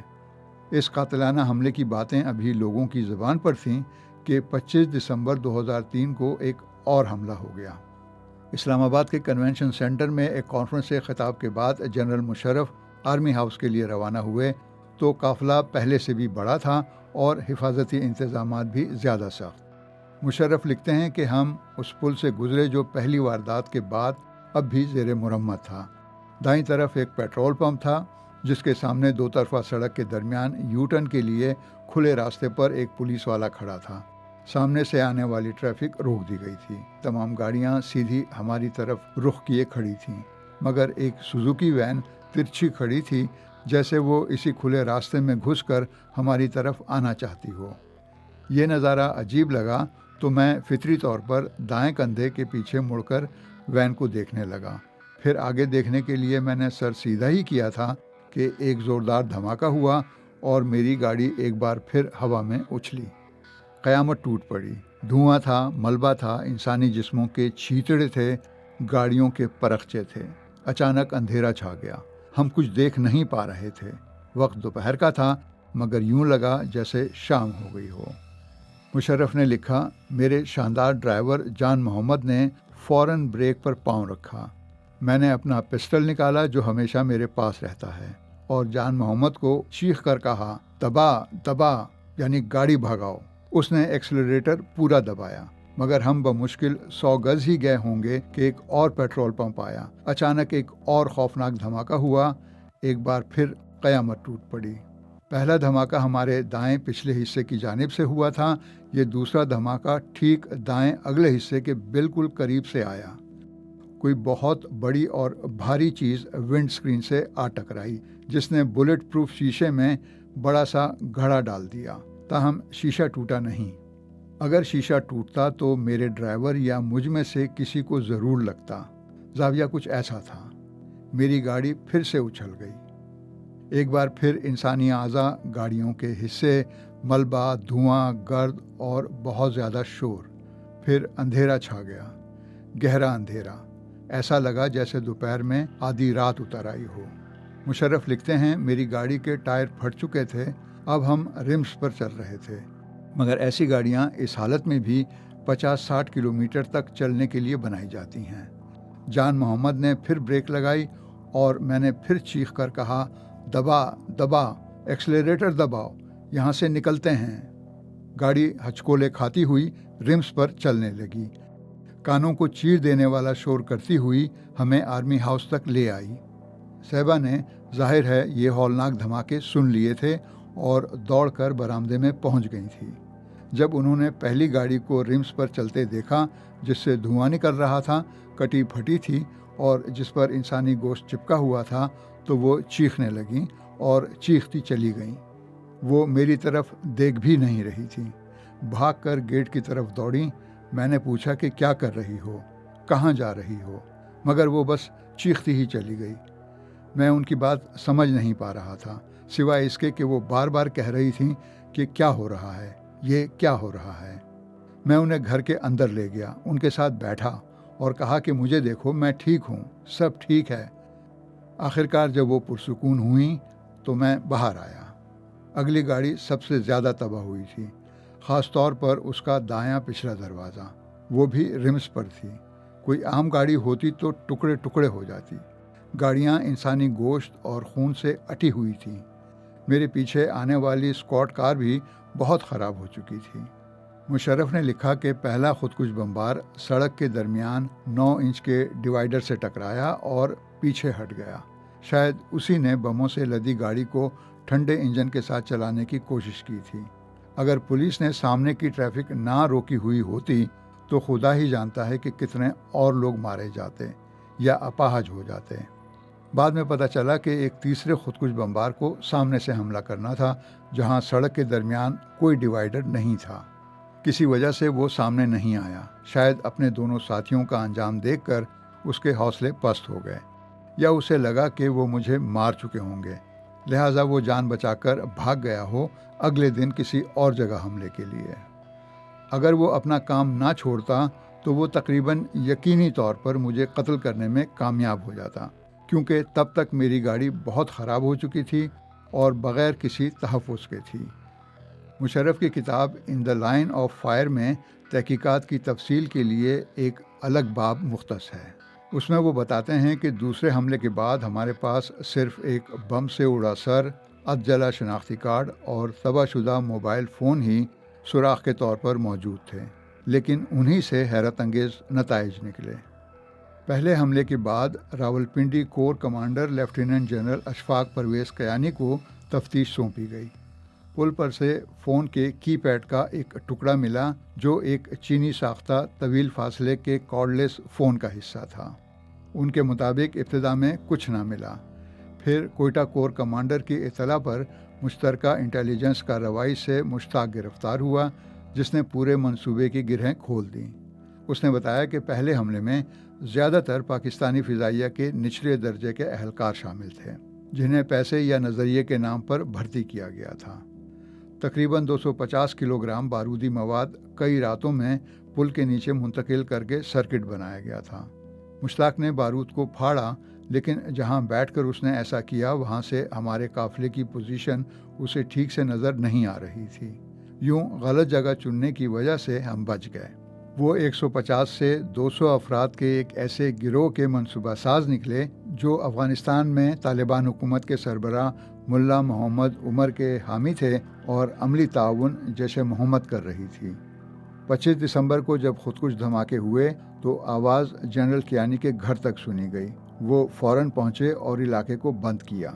इस कातिलाना हमले की बातें अभी लोगों की ज़बान पर थीं कि 25 दिसंबर 2003 को एक और हमला हो गया। इस्लामाबाद के कन्वेंशन सेंटर में एक कॉन्फ्रेंस से खिताब के बाद जनरल मुशर्रफ आर्मी हाउस के लिए रवाना हुए तो काफ़िला पहले से भी बड़ा था और हिफाजती इंतज़ामात भी ज़्यादा सख्त। मुशर्रफ लिखते हैं कि हम उस पुल से गुजरे जो पहली वारदात के बाद अब भी ज़ेरे मुरम्मत था। दाईं तरफ एक पेट्रोल पंप था जिसके सामने 2 तरफा सड़क के दरमियान यू टर्न के लिए खुले रास्ते पर एक पुलिस वाला खड़ा था। सामने से आने वाली ट्रैफिक रोक दी गई थी। तमाम गाड़ियां सीधी हमारी तरफ रुख किए खड़ी थीं, मगर एक सुजुकी वैन तिरछी खड़ी थी, जैसे वो इसी खुले रास्ते में घुसकर हमारी तरफ आना चाहती हो। ये नज़ारा अजीब लगा तो मैं फितरी तौर पर दाएं कंधे के पीछे मुड़कर वैन को देखने लगा। फिर आगे देखने के लिए मैंने सर सीधा ही किया था कि एक ज़ोरदार धमाका हुआ और मेरी गाड़ी एक बार फिर हवा में उछली। क़यामत टूट पड़ी। धुआं था, मलबा था, इंसानी जिस्मों के छींतड़े थे, गाड़ियों के परखचे थे। अचानक अंधेरा छा गया। हम कुछ देख नहीं पा रहे थे। वक्त दोपहर का था, मगर यूं लगा जैसे शाम हो गई हो। मुशर्रफ ने लिखा, मेरे शानदार ड्राइवर जान मोहम्मद ने फ़ौरन ब्रेक पर पाँव रखा। मैंने अपना पिस्टल निकाला जो हमेशा मेरे पास रहता है और जान मोहम्मद को चीख कर कहा, दबा दबा, यानी गाड़ी भगाओ। उसने एक्सेलरेटर पूरा दबाया, मगर हम बमुश्किल 100 गज ही गए होंगे कि एक और पेट्रोल पंप आया। अचानक एक और खौफनाक धमाका हुआ। एक बार फिर क़यामत टूट पड़ी। पहला धमाका हमारे दाएं पिछले हिस्से की जानिब से हुआ था। ये दूसरा धमाका ठीक दाएं अगले हिस्से के बिल्कुल करीब से आया। कोई बहुत बड़ी और भारी चीज़ विंड स्क्रीन से आ टकराई, जिसने बुलेट प्रूफ शीशे में बड़ा सा घड़ा डाल दिया। ताहम शीशा टूटा नहीं। अगर शीशा टूटता तो मेरे ड्राइवर या मुझ में से किसी को ज़रूर लगता। जाविया कुछ ऐसा था। मेरी गाड़ी फिर से उछल गई। एक बार फिर इंसानी आज़ा, गाड़ियों के हिस्से, मलबा, धुआं, गर्द और बहुत ज़्यादा शोर। फिर अंधेरा छा गया, गहरा अंधेरा। ऐसा लगा जैसे दोपहर में आधी रात उतर आई हो। मुशर्रफ लिखते हैं, मेरी गाड़ी के टायर फट चुके थे। अब हम रिम्स पर चल रहे थे, मगर ऐसी गाड़ियां इस हालत में भी 50-60 किलोमीटर तक चलने के लिए बनाई जाती हैं। जान मोहम्मद ने फिर ब्रेक लगाई और मैंने फिर चीख कर कहा, दबा दबा, एक्सेलरेटर दबाओ, यहाँ से निकलते हैं। गाड़ी हचकोले खाती हुई रिम्स पर चलने लगी। कानों को चीर देने वाला शोर करती हुई हमें आर्मी हाउस तक ले आई। साहिबा ने जाहिर है ये हौलनाक धमाके सुन लिए थे और दौड़कर बरामदे में पहुंच गई थी। जब उन्होंने पहली गाड़ी को रिम्स पर चलते देखा, जिससे धुआं निकल रहा था, कटी फटी थी और जिस पर इंसानी गोश्त चिपका हुआ था, तो वो चीखने लगीं और चीखती चली गईं। वो मेरी तरफ देख भी नहीं रही थी। भागकर गेट की तरफ दौड़ी। मैंने पूछा कि क्या कर रही हो, कहाँ जा रही हो, मगर वो बस चीखती ही चली गई। मैं उनकी बात समझ नहीं पा रहा था, सिवाय इसके कि वो बार बार कह रही थी कि क्या हो रहा है, ये क्या हो रहा है। मैं उन्हें घर के अंदर ले गया, उनके साथ बैठा और कहा कि मुझे देखो, मैं ठीक हूँ, सब ठीक है। आखिरकार जब वो पुरसुकून हुई तो मैं बाहर आया। अगली गाड़ी सबसे ज़्यादा तबाह हुई थी, ख़ास तौर पर उसका दायां पिछला दरवाज़ा। वो भी रिम्स पर थी। कोई आम गाड़ी होती तो टुकड़े टुकड़े हो जाती। गाड़ियाँ इंसानी गोश्त और खून से अटी हुई थीं। मेरे पीछे आने वाली स्कॉट कार भी बहुत ख़राब हो चुकी थी। मुशर्रफ ने लिखा कि पहला खुदकुश बमबार सड़क के दरमियान 9 इंच के डिवाइडर से टकराया और पीछे हट गया। शायद उसी ने बमों से लदी गाड़ी को ठंडे इंजन के साथ चलाने की कोशिश की थी। अगर पुलिस ने सामने की ट्रैफिक ना रोकी हुई होती तो खुदा ही जानता है कि कितने और लोग मारे जाते या अपाहज हो जाते। बाद में पता चला कि एक तीसरे खुदकुश बमबार को सामने से हमला करना था, जहां सड़क के दरमियान कोई डिवाइडर नहीं था। किसी वजह से वो सामने नहीं आया। शायद अपने दोनों साथियों का अंजाम देखकर उसके हौसले पस्त हो गए, या उसे लगा कि वो मुझे मार चुके होंगे, लिहाजा वो जान बचाकर भाग गया हो अगले दिन किसी और जगह हमले के लिए। अगर वो अपना काम ना छोड़ता तो वो तकरीबन यकीनी तौर पर मुझे कत्ल करने में कामयाब हो जाता, क्योंकि तब तक मेरी गाड़ी बहुत ख़राब हो चुकी थी और बग़ैर किसी तहफ़्फ़ुज़ के थी। मुशर्रफ की किताब in the line of fire में तहकीकात की तफसील के लिए एक अलग बाब मुख्तस है। उसमें वो बताते हैं कि दूसरे हमले के बाद हमारे पास सिर्फ एक बम से उड़ा सर, अधजला शनाख्ती कार्ड और तबाहशुदा मोबाइल फ़ोन ही सुराख के तौर पर मौजूद थे, लेकिन उन्हीं से हैरत अंगेज़ नताइज निकले। पहले हमले के बाद Rawalpindi corps commander lieutenant general Ashfaq Pervez Kayani को तफ्तीश सौंपी गई। पुल पर से फ़ोन के कीपैड का एक टुकड़ा मिला, जो एक चीनी साख्ता तवील फासले के कॉर्डलेस फ़ोन का हिस्सा था। उनके मुताबिक इब्तिदा में कुछ ना मिला। फिर कोयटा कोर कमांडर की इत्तला पर मुश्तरका इंटेलिजेंस कार्रवाई से मुश्ताक गिरफ्तार हुआ, जिसने पूरे मंसूबे की गिरहें खोल दी। उसने बताया कि पहले हमले में ज़्यादातर पाकिस्तानी फ़िज़ाइया के निचले दर्जे के अहलकार शामिल थे, जिन्हें पैसे या नज़रिए के नाम पर भर्ती किया गया था। तकरीबन 250 किलोग्राम बारूदी मवाद कई रातों में पुल के नीचे मुंतकिल करके सर्किट बनाया गया था। मुश्ताक ने बारूद को फाड़ा, लेकिन जहां बैठकर उसने ऐसा किया वहां से हमारे काफ़िले की पोजीशन उसे ठीक से नज़र नहीं आ रही थी। यूं गलत जगह चुनने की वजह से हम बच गए। वो 150 से 200 अफराद के एक ऐसे गिरोह के मनसूबा साज निकले जो अफ़गानिस्तान में तालिबान हुकूमत के सरबराह मुल्ला मोहम्मद उमर के हामी थे और अमली ताउन जैश मोहम्मद कर रही थी। 25 दिसंबर को जब खुदकुश धमाके हुए तो आवाज़ जनरल कियानी के घर तक सुनी गई। वो फ़ौरन पहुँचे और इलाके को बंद किया।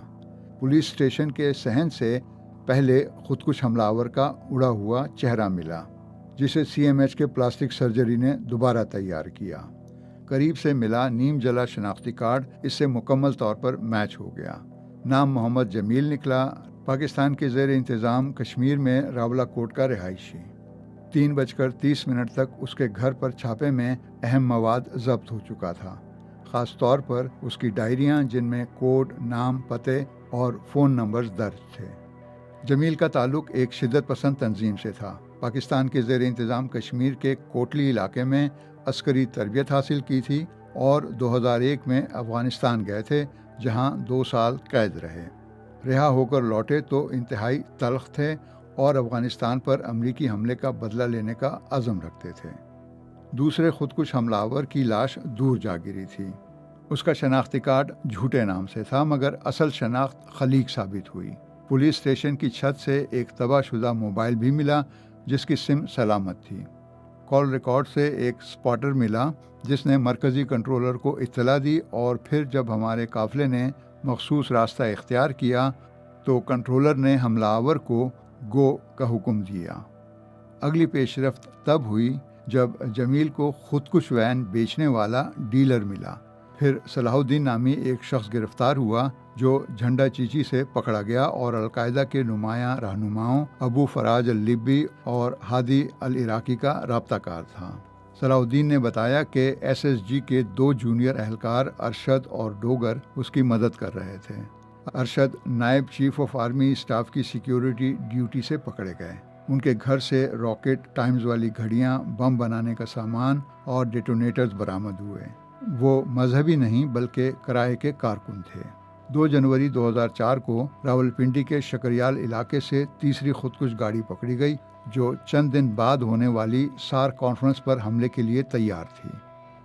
पुलिस स्टेशन के सहन से पहले खुदकुश हमलावर का उड़ा हुआ चेहरा मिला, जिसे CMH के प्लास्टिक सर्जरी ने दोबारा तैयार किया। करीब से मिला नीम जला शनाख्ती कार्ड इससे मुकम्मल तौर पर मैच हो गया। नाम मोहम्मद जमील निकला, पाकिस्तान के ज़ेर इंतज़ाम कश्मीर में रावलाकोट का रिहायशी। 3:30 तक उसके घर पर छापे में अहम मवाद जब्त हो चुका था, ख़ास तौर पर उसकी डायरियाँ जिनमें कोड, नाम, पते और फ़ोन नंबर्स दर्ज थे। जमील का ताल्लुक़ एक शिद्दत पसंद तंजीम से था। पाकिस्तान के ज़ेर इंतज़ाम कश्मीर के कोटली इलाके में अस्करी तरबियत हासिल की थी और 2001 में अफ़गानिस्तान गए थे, जहां 2 साल कैद रहे। रिहा होकर लौटे तो इंतहाई तल्ख थे और अफ़गानिस्तान पर अमरीकी हमले का बदला लेने का अज़म रखते थे। दूसरे खुदकुश हमलावर की लाश दूर जा गिरी थी। उसका शनाख्ती कार्ड झूठे नाम से था, मगर असल शनाख्त खलीक साबित हुई। पुलिस स्टेशन की छत से एक तबाहशुदा मोबाइल भी मिला, जिसकी सिम सलामत थी। कॉल रिकॉर्ड से एक स्पॉटर मिला, जिसने मरकज़ी कंट्रोलर को इत्तला दी और फिर जब हमारे काफ़िले ने मखसूस रास्ता इख्तियार किया तो कंट्रोलर ने हमलावर को गो का हुक्म दिया। अगली पेशरफ्त तब हुई जब जमील को खुदकुश वैन बेचने वाला डीलर मिला। फिर सलाहुद्दीन नामी एक शख्स गिरफ्तार हुआ जो झंडा चीची से पकड़ा गया और अलकायदा के नुमायां रहनुमाओं अबू फराज अल-लिब्बी और हादी अल-इराकी का राब्ताकार था। सलाहुद्दीन ने बताया कि SSG के 2 जूनियर एहलकार अरशद और डोगर उसकी मदद कर रहे थे। अरशद नायब चीफ ऑफ आर्मी स्टाफ की सिक्योरिटी ड्यूटी से पकड़े गए। उनके घर से रॉकेट, टाइम्स वाली घड़ियां, बम बनाने का सामान और डेटोनेटर्स बरामद हुए। वो मजहबी नहीं बल्कि किराए के कारकुन थे। 2 जनवरी 2004 को रावलपिंडी के शकरियाल इलाके से तीसरी खुदकुश गाड़ी पकड़ी गई, जो चंद दिन बाद होने वाली सार कॉन्फ्रेंस पर हमले के लिए तैयार थी।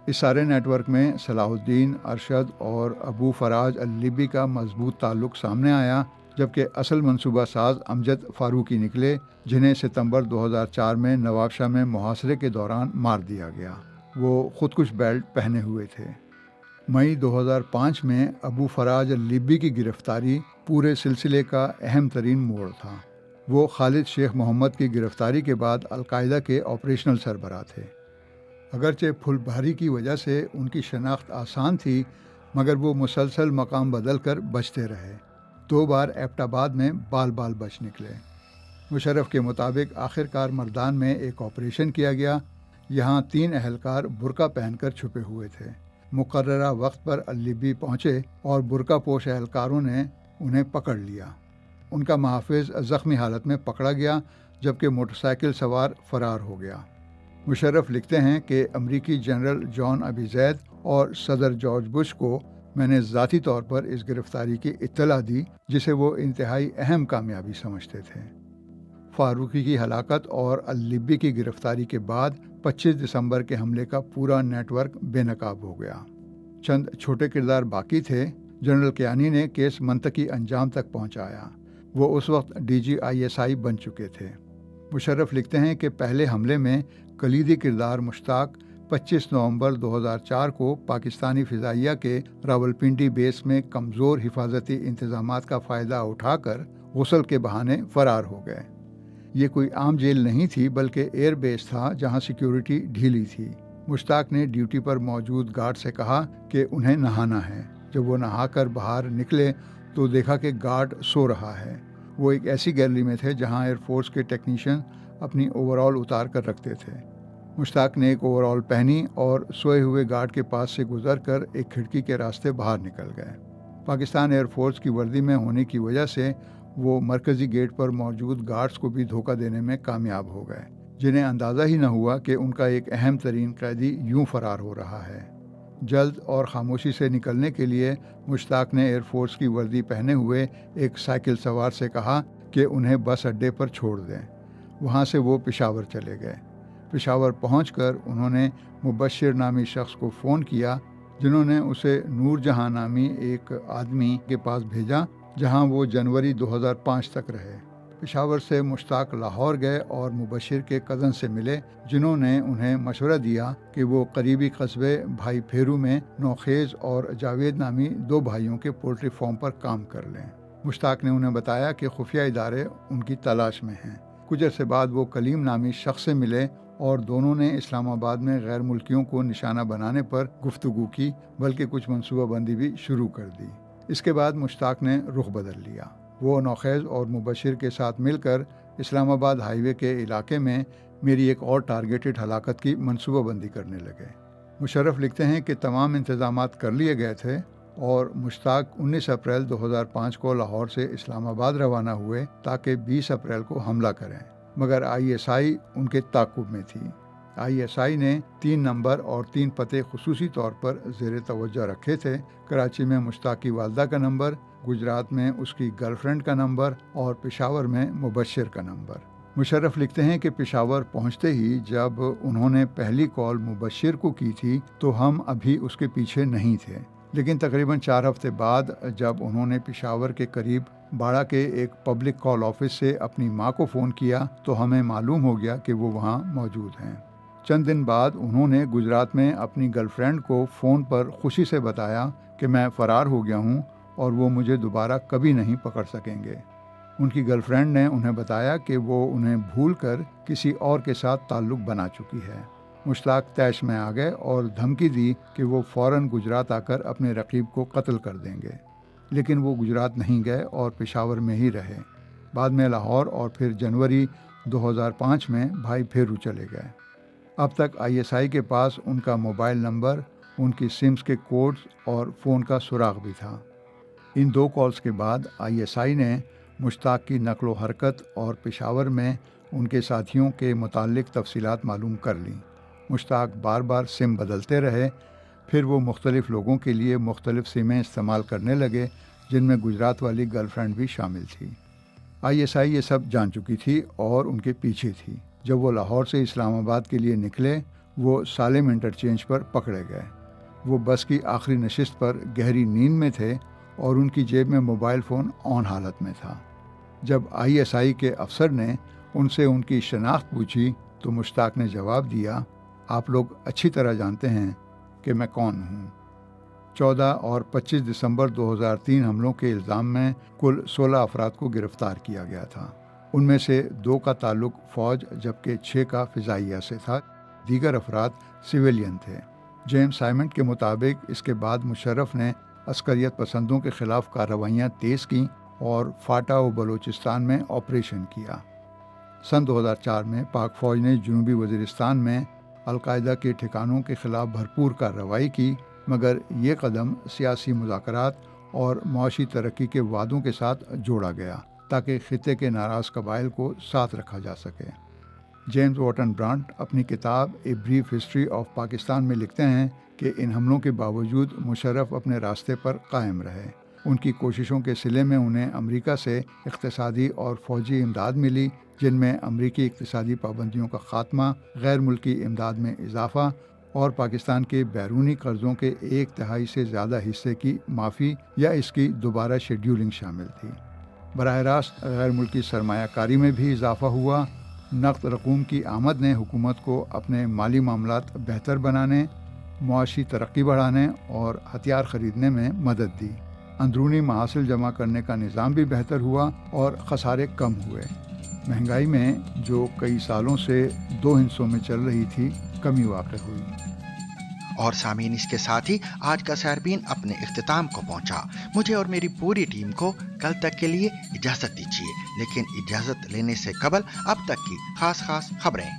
इस सारे नेटवर्क में सलाहुद्दीन, अरशद और अबू फराज अल-लिब्बी का मजबूत ताल्लुक सामने आया, जबकि असल मंसूबा साज अमजद फारूकी निकले, जिन्हें सितंबर 2004 में नवाबशाह में मुहासरे के दौरान मार दिया गया। वो खुदकुश बेल्ट पहने हुए थे। मई 2005 में अबू फराज अल-लिब्बी की गिरफ्तारी पूरे सिलसिले का अहम तरीन मोड़ था। वो खालिद शेख मोहम्मद की गिरफ्तारी के बाद अलकायदा के ऑपरेशनल सरबराह थे। अगरचे फुलबारी की वजह से उनकी शनाख्त आसान थी, मगर वो मुसलसल मकाम बदल कर बचते रहे। 2 बार एबटाबाद में बाल बाल बच निकले। मुशर्रफ के मुताबिक आखिरकार मर्दान में एक ऑपरेशन किया गया। यहाँ 3 एहलकार बुरका पहनकर छुपे हुए थे। मुकर्ररा वक्त पर अल-लिब्बी पहुँचे और बुरका पोश एहलकारों ने उन्हें पकड़ लिया। उनका महाफिज ज़ख्मी हालत में पकड़ा गया, जबकि मोटरसाइकिल सवार फरार हो गया। मुशर्रफ लिखते हैं कि अमरीकी जनरल जॉन अबीज़ैद और सदर जॉर्ज बुश को मैंने ज़ाती तौर पर इस गिरफ्तारी की इत्तला दी, जिसे वो इंतहाई अहम कामयाबी समझते थे। फारूकी की हलाकत और अल-लिब्बी की गिरफ्तारी के बाद 25 दिसंबर के हमले का पूरा नेटवर्क बेनकाब हो गया। चंद छोटे किरदार बाकी थे। जनरल कियानी ने केस मंतकी अंजाम तक पहुंचाया। वो उस वक्त DG ISI बन चुके थे। मुशर्रफ लिखते हैं कि पहले हमले में कलीदी किरदार मुश्ताक 25 नवंबर 2004 को पाकिस्तानी फ़िज़ाइया के रावलपिंडी बेस में कमज़ोर हिफाजती इंतज़ामात का फ़ायदा उठाकर गुस्ल के बहाने फ़रार हो गए। ये कोई आम जेल नहीं थी, बल्कि एयर बेस था जहां सिक्योरिटी ढीली थी। मुश्ताक ने ड्यूटी पर मौजूद गार्ड से कहा कि उन्हें नहाना है। जब वो नहाकर बाहर निकले तो देखा कि गार्ड सो रहा है। वो एक ऐसी गैलरी में थे जहां एयरफोर्स के टेक्नीशियन अपनी ओवरऑल उतार कर रखते थे। मुश्ताक ने एक ओवरऑल पहनी और सोए हुए गार्ड के पास से गुजरकर एक खिड़की के रास्ते बाहर निकल गए। पाकिस्तान एयरफोर्स की वर्दी में होने की वजह से वो मरकज़ी गेट पर मौजूद गार्ड्स को भी धोखा देने में कामयाब हो गए, जिन्हें अंदाज़ा ही न हुआ कि उनका एक अहम तरीन कैदी यूं फरार हो रहा है। जल्द और खामोशी से निकलने के लिए मुश्ताक ने एयरफोर्स की वर्दी पहने हुए एक साइकिल सवार से कहा कि उन्हें बस अड्डे पर छोड़ दें। वहाँ से वो पेशावर चले गए। पेशावर पहुंचकर उन्होंने मुबश्शिर नामी शख्स को फ़ोन किया, जिन्होंने उसे नूरजहां नामी एक आदमी के पास भेजा, जहां वो जनवरी 2005 तक रहे। पेशावर से मुश्ताक लाहौर गए और मुबश्शिर के कज़न से मिले, जिन्होंने उन्हें मशवरा दिया कि वो करीबी कस्बे भाई फेरू में नौखेज़ और जावेद नामी 2 भाइयों के पोल्ट्री फार्म पर काम कर लें। مشتاق نے انہیں بتایا کہ خفیہ ادارے ان کی تلاش میں ہیں۔ کچھ عرصے بعد وہ کلیم نامی شخص سے ملے اور دونوں نے اسلام آباد میں غیر ملکیوں کو نشانہ بنانے پر گفتگو کی، بلکہ کچھ منصوبہ بندی بھی شروع کر دی۔ اس کے بعد مشتاق نے رخ بدل لیا۔ وہ نوخیز اور مبشر کے ساتھ مل کر اسلام آباد ہائی وے کے علاقے میں میری ایک اور ٹارگیٹڈ ہلاکت کی منصوبہ بندی کرنے لگے۔ مشرف لکھتے ہیں کہ تمام انتظامات کر لیے گئے تھے اور مشتاق 19 اپریل 2005 کو لاہور سے اسلام آباد روانہ ہوئے تاکہ 20 اپریل کو حملہ کریں، مگر ISI ان کے تعاقب میں تھی۔ ISI نے 3 نمبر اور 3 پتے خصوصی طور پر زیر توجہ رکھے تھے: کراچی میں مشتاق کی والدہ کا نمبر، گجرات میں اس کی گرل فرینڈ کا نمبر اور پشاور میں مبشر کا نمبر۔ مشرف لکھتے ہیں کہ پشاور پہنچتے ہی جب انہوں نے پہلی کال مبشر کو کی تھی تو ہم ابھی اس کے پیچھے نہیں تھے، لیکن تقریباً 4 ہفتے بعد جب انہوں نے پشاور کے قریب باڑہ کے ایک پبلک کال آفس سے اپنی ماں کو فون کیا تو ہمیں معلوم ہو گیا کہ وہ وہاں موجود ہیں۔ چند دن بعد انہوں نے گجرات میں اپنی گرل فرینڈ کو فون پر خوشی سے بتایا کہ میں فرار ہو گیا ہوں اور وہ مجھے دوبارہ کبھی نہیں پکڑ سکیں گے۔ ان کی گرل فرینڈ نے انہیں بتایا کہ وہ انہیں بھول کر کسی اور کے ساتھ تعلق بنا چکی ہے۔ مشتاق طیش میں آ گئے اور دھمکی دی کہ وہ فوراً گجرات آ کر اپنے رقیب کو قتل کر دیں گے، لیکن وہ گجرات نہیں گئے اور پشاور میں ہی رہے۔ بعد میں لاہور اور پھر جنوری 2005 میں بھائی پھیرو چلے گئے۔ اب تک ISI کے پاس ان کا موبائل نمبر، ان کی سمز کے کوڈز اور فون کا سراغ بھی تھا۔ ان 2 کالز کے بعد ISI نے مشتاق کی نقل و حرکت اور پشاور میں ان کے ساتھیوں کے متعلق تفصیلات معلوم کر لیں۔ مشتاق بار بار سم بدلتے رہے، پھر وہ مختلف لوگوں کے لیے مختلف سمیں استعمال کرنے لگے، جن میں گجرات والی گرل فرینڈ بھی شامل تھی۔ ISI یہ سب جان چکی تھی اور ان کے پیچھے تھی۔ جب وہ لاہور سے اسلام آباد کے لیے نکلے، وہ سالم انٹرچینج پر پکڑے گئے۔ وہ بس کی آخری نشست پر گہری نیند میں تھے اور ان کی جیب میں موبائل فون آن حالت میں تھا۔ جب ISI کے افسر نے ان سے ان کی شناخت پوچھی تو مشتاق نے جواب دیا، آپ لوگ اچھی طرح جانتے ہیں کہ میں کون ہوں۔ 14 اور 25 دسمبر 2003 حملوں کے الزام میں کل 16 افراد کو گرفتار کیا گیا تھا۔ ان میں سے 2 کا تعلق فوج جبکہ 6 کا فضائیہ سے تھا، دیگر افراد سویلین تھے۔ جیمز سائمنڈ کے مطابق اس کے بعد مشرف نے عسکریت پسندوں کے خلاف کارروائیاں تیز کیں اور فاٹا و بلوچستان میں آپریشن کیا۔ سن 2004 میں پاک فوج نے جنوبی وزیرستان میں القاعدہ کے ٹھکانوں کے خلاف بھرپور کارروائی کی، مگر یہ قدم سیاسی مذاکرات اور معاشی ترقی کے وعدوں کے ساتھ جوڑا گیا تاکہ خطے کے ناراض قبائل کو ساتھ رکھا جا سکے۔ جیمز واٹن برانٹ اپنی کتاب a brief history of Pakistan میں لکھتے ہیں کہ ان حملوں کے باوجود مشرف اپنے راستے پر قائم رہے۔ ان کی کوششوں کے صلے میں انہیں امریکہ سے اقتصادی اور فوجی امداد ملی، جن میں امریکی اقتصادی پابندیوں کا خاتمہ، غیر ملکی امداد میں اضافہ اور پاکستان کے بیرونی قرضوں کے 1/3 سے زیادہ حصے کی معافی یا اس کی دوبارہ شیڈیولنگ شامل تھی۔ براہ راست غیر ملکی سرمایہ کاری میں بھی اضافہ ہوا۔ نقد رقوم کی آمد نے حکومت کو اپنے مالی معاملات بہتر بنانے، معاشی ترقی بڑھانے اور ہتھیار خریدنے میں مدد دی۔ اندرونی محاصل جمع کرنے کا نظام بھی بہتر ہوا اور خسارے کم ہوئے۔ مہنگائی میں جو کئی سالوں سے 2 حصوں میں چل رہی تھی، کمی واقع ہوئی۔ اور سامعین، اس کے ساتھ ہی آج کا سیربین اپنے اختتام کو پہنچا۔ مجھے اور میری پوری ٹیم کو کل تک کے لیے اجازت دیجیے، لیکن اجازت لینے سے قبل اب تک کی خاص خبریں۔